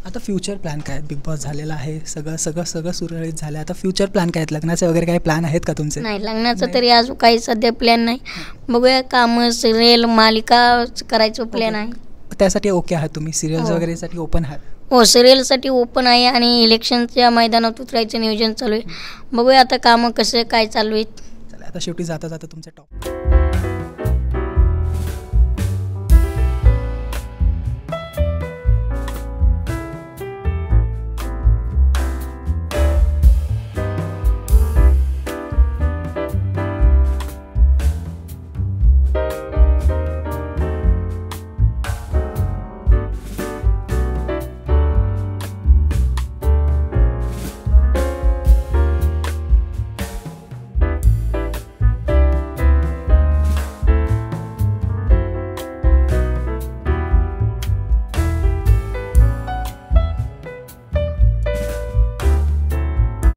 आता future plan काय आहेत? बिग बॉस झालेला आहे, सगळं सगळं सगळं सुरळीत झालं, आता फ्युचर प्लॅन काय आहेत? लग्नाचे वगैरे काही प्लॅन आहेत का तुमचे? नाही, लग्नाचं तरी अजून काही सध्या प्लॅन नाही. बघूया, कामं, सिरियल, मालिका करायचं प्लॅन आहे. त्यासाठी ओके आहात तुम्ही? सिरियल्स वगैरेसाठी ओपन आहात? हो, सिरियलसाठी ओपन आहे आणि इलेक्शनच्या मैदानात उतरायचं नियोजन चालू आहे. बघूया आता कामं कसं काय चालू आहेत. चला, आता शेवटी जाता जाता तुमचं टॉप